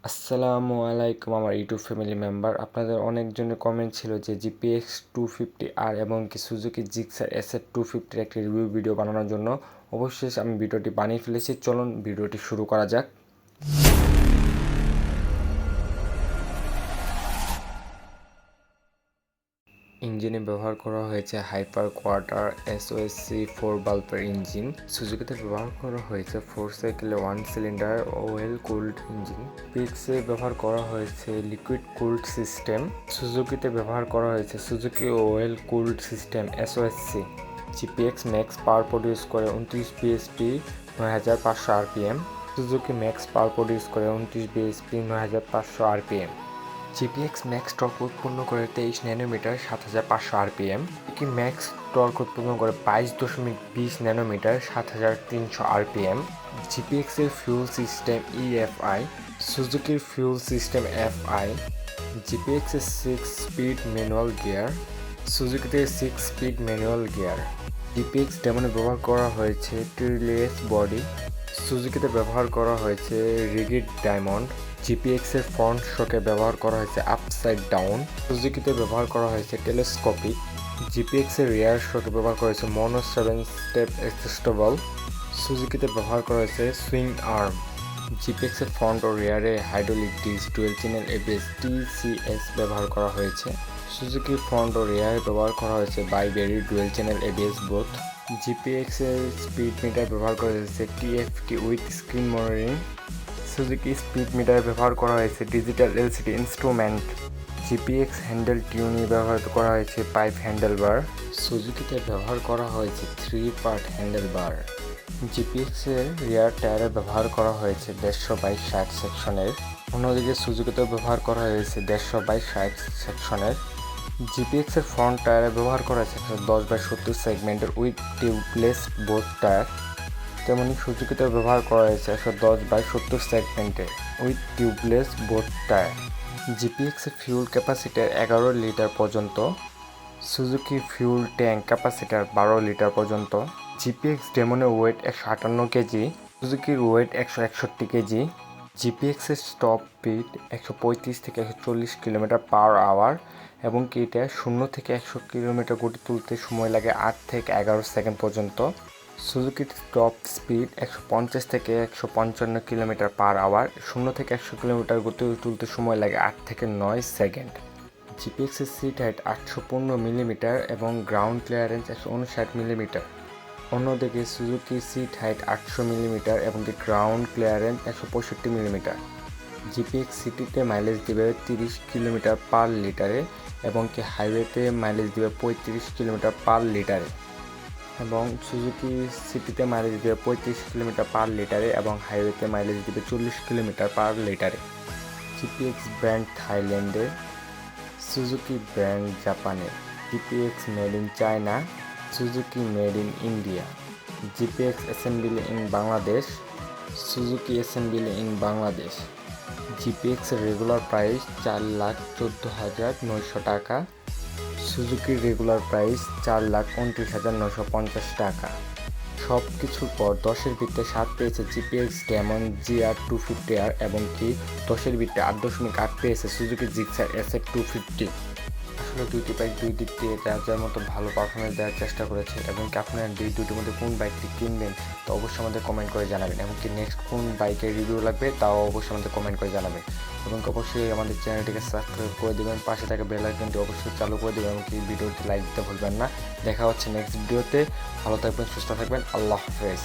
আসসালামু আলাইকুম আমার ইউটিউব ফ্যামিলি মেম্বার। আপনাদের অনেকজনের কমেন্ট ছিল যে GPX 250R এবং কি সুজুকি জিক্সার SF 250 একটি রিভিউ ভিডিও বানানোর জন্য। অবশ্যই আমি ভিডিওটি বানিয়ে ফেলেছি, চলুন ভিডিওটি শুরু করা যাক। ইঞ্জিনে ব্যবহার করা হয়েছে হাইপার কোয়ার্টার SOSC 4 বাল্বের ইঞ্জিন। সুজুকিতে ব্যবহার করা হয়েছে 4 সাইকেলে 1 সিলিন্ডার ওয়েল কুলড ইঞ্জিন। GPX-এ ব্যবহার করা হয়েছে লিকুইড কুলড সিস্টেম। সুজুকিতে ব্যবহার করা হয়েছে Suzuki oil cooled system SOSC। GPX max power produce করে 29 bhp 9500 rpm। Suzuki max power produce করে 29 bhp 9500 rpm। GPX max torque উৎপন্ন করে 23 nanometre 7500 rpm। Suzuki max torque উৎপন্ন করে 22.20 ন্যানোমিটার 7300 rpm। GPX এর ফিউল সিস্টেম EFI, সুজুকির fuel system FI। GPX এর 6 speed manual gear, সুজুকিতে 6 স্পিড ম্যানুয়াল গিয়ার। GPX ডেমনে ব্যবহার করা হয়েছে ট্রিলেস বডি, সুজুকিতে ব্যবহার করা হয়েছে রিগিড ডায়মন্ড। GPX এর ফ্রন্ট শকে ব্যবহার করা হয়েছে আপসাইড ডাউন, সুজুকিতে ব্যবহার করা হয়েছে টেলিস্কোপিক। GPX এর রিয়ার শকে ব্যবহার করা হয়েছে মনো 7 স্টেপ অ্যাডজাস্টেবল, সুজুকিতে ব্যবহার করা হয়েছে সুইং আর্ম। GPX এর ফ্রন্ট ও রিয়ারে hydraulic disc dual channel ABS TCS ব্যবহার করা হয়েছে। সুজুকির ফ্রন্ট ও রিয়ারে ব্যবহার করা হয়েছে Bybre dual channel ABS both. GPX এর স্পিড মিটার ব্যবহার করা হয়েছে TFT with screen monitoring. Suzuki speed meter ব্যবহার করা হয়েছে digital LCD instrument. GPX handle টিউনে ব্যবহার করা হয়েছে পাইপ হ্যান্ডেল বার। সুজুকিতে ব্যবহার করা হয়েছে 3 পার্ট হ্যান্ডেল বার। GPX এর রিয়ার টায়ারে ব্যবহার করা হয়েছে 150/60 সেকশনের। অন্যদিকে সুজুকিতে ব্যবহার করা হয়েছে 150/60 সেকশনের। GPX এর ফ্রন্ট টায়ারে ব্যবহার করা হয়েছে 110/70 সেগমেন্টের উইথ টিউবলেস বোথ টায়ার। তেমনি সুজুকিতে ব্যবহার করা হয়েছে 110/70 সেগমেন্টের with tubeless both tyre. GPX এর ফিউল ক্যাপাসিটার 11 লিটার পর্যন্ত, Suzuki fuel tank capacitor 12 litre পর্যন্ত। GPX ডেমনের ওয়েট 158 কেজি, সুজুকির ওয়েট 161 কেজি। GPX এর স্টপ স্পিড 135 থেকে 140 কিলোমিটার পার আওয়ার এবং কি এটা 0 থেকে 100 কিলোমিটার গতি তুলতে সময় লাগে 8 থেকে 11 সেকেন্ড পর্যন্ত। সুজুকির টপ স্পিড 150 থেকে 155 কিলোমিটার পার আওয়ার, 0 থেকে 100 কিলোমিটার গতি তুলতে সময় লাগে 8 থেকে 9 সেকেন্ড। GPX এর সিট হাইট 815 মিলিমিটার এবং গ্রাউন্ড ক্লিয়ারেন্স 159 মিলিমিটার। অন্যদিকে সুজুকি সিট হাইট 800 মিলিমিটার এবং গ্রাউন্ড ক্লিয়ারেন্স 165 মিলিমিটার। GPX সিটিতে মাইলেজ দেবে 30 কিলোমিটার পার লিটারে এবং কি হাইওয়েতে মাইলেজ দেবে 35 কিলোমিটার পার লিটারে, এবং সুজুকি সিটিতে মাইলেজ দেবে 35 কিলোমিটার পার লিটারে এবং হাইওয়েতে মাইলেজ দেবে 40 কিলোমিটার পার লিটারে। GPX ব্র্যান্ড থাইল্যান্ডে, সুজুকি ব্র্যান্ড জাপানে। GPX made in China, Suzuki made in India. GPX assembly in Bangladesh, Suzuki assembly in Bangladesh. GPX এর রেগুলার প্রাইস 4,14,900 টাকা, সুজুকির রেগুলার প্রাইস 4,29,950 টাকা। সব কিছুর পর 10-এর ভিত্তে 7 পেয়েছে GPX ডেমন GR250R এবং কি 10-এর ভিত্তে 8.8 পেয়েছে সুজুকি জিক্সার SF 250। আসলে দুইটি বাইক দুই দিক দিয়ে যার মতো ভালো পারফরমেন্স দেওয়ার চেষ্টা করেছে এবং কি আপনারা এই দুইটির মধ্যে কোন বাইকটি কিনবেন তা অবশ্যই আমাদের কমেন্ট করে জানাবেন এবং কি নেক্সট কোন বাইকের রিভিউ লাগবে তাও অবশ্যই আমাদের কমেন্ট করে জানাবেন এবং অবশ্যই আমাদের চ্যানেলটিকে সাবস্ক্রাইব করে দেবেন, পাশে থাকা বেল আইকনটি অবশ্যই চালু করে দেবেন এবং কি ভিডিওটি লাইক দিতে ভুলবেন না। দেখা হচ্ছে নেক্সট ভিডিওতে। ভালো থাকবেন, সুস্থ থাকবেন, আল্লাহ হাফেজ।